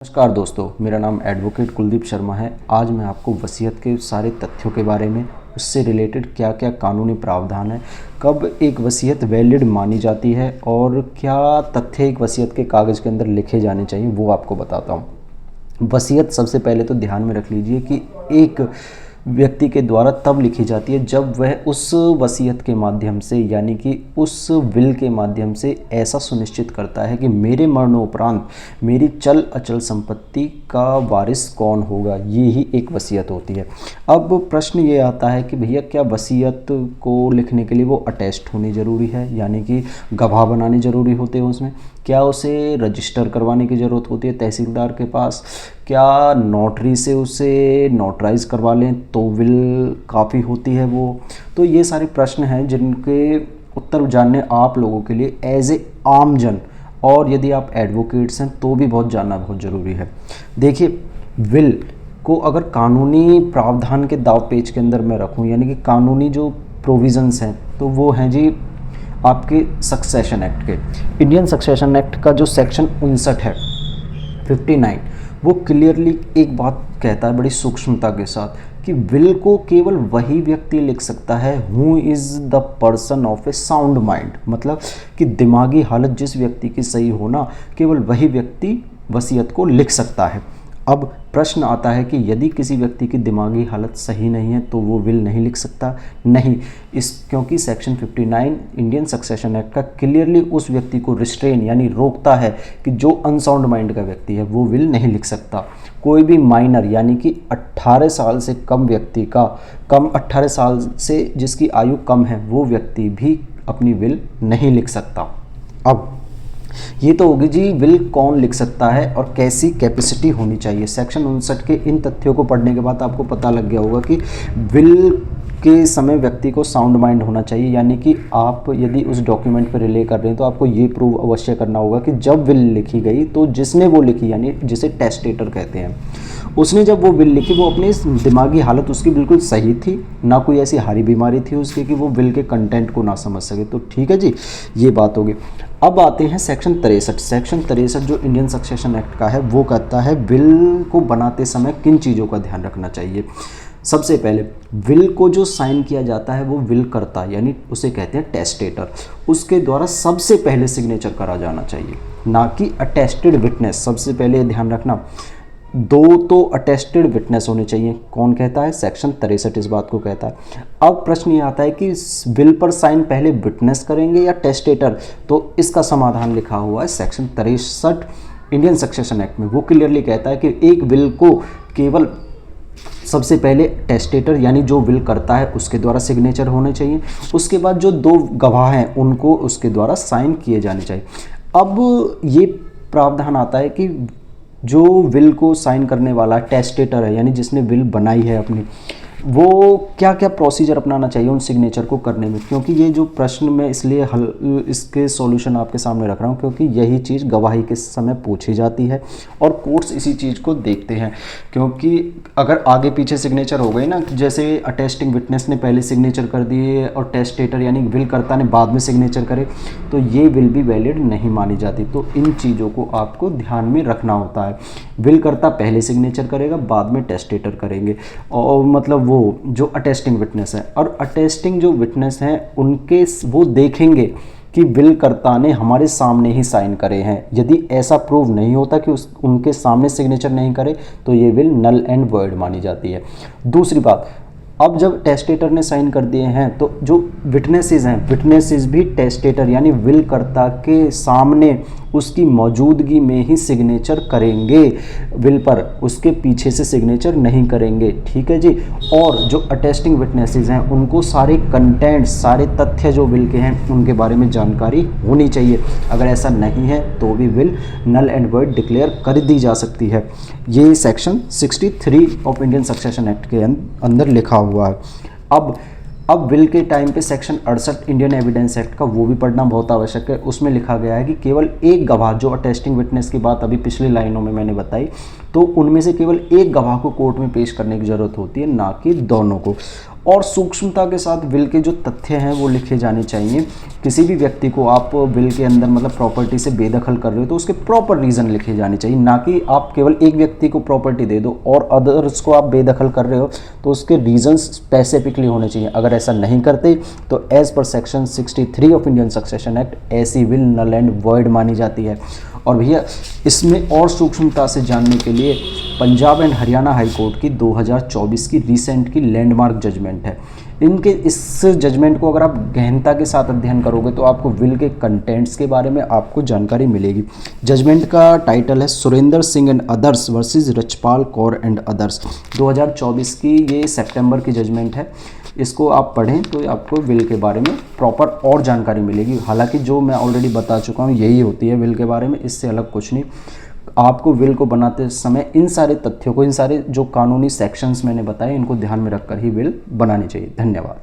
नमस्कार दोस्तों, मेरा नाम एडवोकेट कुलदीप शर्मा है। आज मैं आपको वसीयत के सारे तथ्यों के बारे में, उससे रिलेटेड क्या क्या कानूनी प्रावधान है, कब एक वसीयत वैलिड मानी जाती है और क्या तथ्य एक वसीयत के कागज़ के अंदर लिखे जाने चाहिए, वो आपको बताता हूँ। वसीयत सबसे पहले तो ध्यान में रख लीजिए कि एक व्यक्ति के द्वारा तब लिखी जाती है जब वह उस वसीयत के माध्यम से, यानी कि उस विल के माध्यम से ऐसा सुनिश्चित करता है कि मेरे मरणोपरांत मेरी चल अचल संपत्ति का वारिस कौन होगा। ये ही एक वसीयत होती है। अब प्रश्न ये आता है कि भैया क्या वसीयत को लिखने के लिए वो अटेस्ट होनी ज़रूरी है, यानी कि गवाह बनाने ज़रूरी होते हैं उसमें? क्या उसे रजिस्टर करवाने की ज़रूरत होती है तहसीलदार के पास? क्या नोटरी से उसे नोटराइज करवा लें तो विल काफ़ी होती है वो? तो ये सारे प्रश्न हैं जिनके उत्तर जानने आप लोगों के लिए एज ए आम जन, और यदि आप एडवोकेट्स हैं तो भी बहुत जानना बहुत ज़रूरी है। देखिए, विल को अगर कानूनी प्रावधान के दाव पेच के अंदर मैं रखूं, यानी कि कानूनी जो प्रोविज़न्स हैं, तो वो हैं जी आपके सक्सेशन एक्ट के। इंडियन सक्सेशन एक्ट का जो सेक्शन 59 है 59, वो क्लियरली एक बात कहता है बड़ी सूक्ष्मता के साथ कि विल को केवल वही व्यक्ति लिख सकता है who is the person of A sound mind. मतलब कि दिमागी हालत जिस व्यक्ति की सही होना, केवल वही व्यक्ति वसीयत को लिख सकता है। अब प्रश्न आता है कि यदि किसी व्यक्ति की दिमागी हालत सही नहीं है तो वो विल नहीं लिख सकता? नहीं, क्योंकि सेक्शन 59 इंडियन सक्सेशन एक्ट का क्लियरली उस व्यक्ति को रिस्ट्रेन यानी रोकता है कि जो अनसाउंड माइंड का व्यक्ति है वो विल नहीं लिख सकता। कोई भी माइनर यानी कि 18 साल से कम व्यक्ति का, 18 साल से जिसकी आयु कम है, वो व्यक्ति भी अपनी विल नहीं लिख सकता। अब ये तो होगी जी विल कौन लिख सकता है और कैसी कैपेसिटी होनी चाहिए। सेक्शन 59 के इन तथ्यों को पढ़ने के बाद आपको पता लग गया होगा कि विल के समय व्यक्ति को साउंड माइंड होना चाहिए, यानी कि आप यदि उस डॉक्यूमेंट पर रिले कर रहे हैं तो आपको ये प्रूव अवश्य करना होगा कि जब विल लिखी गई तो जिसने वो लिखी, यानी जिसे टेस्टेटर कहते हैं, उसने जब वो विल लिखी वो अपनी दिमागी हालत उसकी बिल्कुल सही थी, ना कोई ऐसी हारी बीमारी थी उसकी कि वो विल के कंटेंट को ना समझ सके। तो ठीक है जी, ये बात होगी। अब आते हैं सेक्शन 63। सेक्शन 63 जो इंडियन सक्सेशन एक्ट का है वो कहता है विल को बनाते समय किन चीज़ों का ध्यान रखना चाहिए। सबसे पहले विल को जो साइन किया जाता है वो विल करता, यानी उसे कहते हैं टेस्टेटर, उसके द्वारा सबसे पहले सिग्नेचर करा जाना चाहिए, ना कि अटेस्टेड विटनेस। सबसे पहले ध्यान रखना, दो तो अटेस्टेड विटनेस होने चाहिए। कौन कहता है? सेक्शन 63 इस बात को कहता है। अब प्रश्न ये आता है कि विल पर साइन पहले विटनेस करेंगे या टेस्टेटर? तो इसका समाधान लिखा हुआ है सेक्शन 63 इंडियन सक्सेशन एक्ट में। वो क्लियरली कहता है कि एक विल को केवल सबसे पहले टेस्टेटर यानी जो विल करता है उसके द्वारा सिग्नेचर होने चाहिए, उसके बाद जो दो गवाह हैं उनको उसके द्वारा साइन किए जाने चाहिए। अब ये प्रावधान आता है कि जो विल को साइन करने वाला टेस्टेटर है, यानी जिसने विल बनाई है अपनी, वो क्या क्या प्रोसीजर अपनाना चाहिए उन सिग्नेचर को करने में। क्योंकि ये जो प्रश्न मैं इसलिए इसके सॉल्यूशन आपके सामने रख रहा हूँ क्योंकि यही चीज़ गवाही के समय पूछी जाती है और कोर्ट्स इसी चीज़ को देखते हैं। क्योंकि अगर आगे पीछे सिग्नेचर हो गए ना, जैसे अटेस्टिंग विटनेस ने पहले सिग्नेचर कर दिए और टेस्टेटर यानी विल करता ने बाद में सिग्नेचर करे, तो ये विल भी वैलिड नहीं मानी जाती। तो इन चीज़ों को आपको ध्यान में रखना होता है। विल करता पहले सिग्नेचर करेगा, बाद में टेस्टेटर करेंगे, और मतलब वो जो अटेस्टिंग विटनेस है, और अटेस्टिंग जो विटनेस हैं उनके वो देखेंगे कि विल करता ने हमारे सामने ही साइन करे हैं। यदि ऐसा प्रूव नहीं होता कि उनके सामने सिग्नेचर नहीं करे तो ये विल नल एंड वॉइड मानी जाती है। दूसरी बात, अब जब टेस्टेटर ने साइन कर दिए हैं तो जो विटनेसेस हैं, विटनेसेस भी टेस्टेटर यानी विल करता के सामने उसकी मौजूदगी में ही सिग्नेचर करेंगे विल पर, उसके पीछे से सिग्नेचर नहीं करेंगे। ठीक है जी। और जो अटेस्टिंग विटनेसेस हैं उनको सारे कंटेंट, सारे तथ्य जो विल के हैं उनके बारे में जानकारी होनी चाहिए। अगर ऐसा नहीं है तो भी will null and void declare कर दी जा सकती है। ये section 63 of Indian succession act के अंदर लिखा हुआ है। अब विल के टाइम पे सेक्शन 68 इंडियन एविडेंस एक्ट का वो भी पढ़ना बहुत आवश्यक है। उसमें लिखा गया है कि केवल एक गवाह, जो अटेस्टिंग विटनेस की बात अभी पिछली लाइनों में मैंने बताई, तो उनमें से केवल एक गवाह को कोर्ट में पेश करने की ज़रूरत होती है, ना कि दोनों को। और सूक्ष्मता के साथ विल के जो तथ्य हैं वो लिखे जाने चाहिए। किसी भी व्यक्ति को आप विल के अंदर मतलब प्रॉपर्टी से बेदखल कर रहे हो तो उसके प्रॉपर रीज़न लिखे जाने चाहिए, ना कि आप केवल एक व्यक्ति को प्रॉपर्टी दे दो और अदर्स को आप बेदखल कर रहे हो तो उसके रीजंस स्पेसिफिकली होने चाहिए। अगर ऐसा नहीं करते तो as per section 63 of Indian succession act ऐसी विल नल एंड वॉइड मानी जाती है। और भैया इसमें और सूक्ष्मता से जानने के लिए Punjab and Haryana high court की 2024 की रिसेंट की लैंडमार्क जजमेंट है। इनके इस जजमेंट को अगर आप गहनता के साथ अध्ययन करोगे तो आपको विल के कंटेंट्स के बारे में आपको जानकारी मिलेगी। जजमेंट का टाइटल है Surendra Singh and others versus Rachpal Kaur and others. 2024 की ये सितंबर की जजमेंट है। इसको आप पढ़ें तो आपको विल के बारे में प्रॉपर और जानकारी मिलेगी। हालांकि जो मैं ऑलरेडी बता चुका हूँ यही होती है विल के बारे में, इससे अलग कुछ नहीं। आपको विल को बनाते समय इन सारे तथ्यों को, इन सारे जो कानूनी सेक्शंस मैंने बताए, इनको ध्यान में रखकर ही विल बनानी चाहिए। धन्यवाद।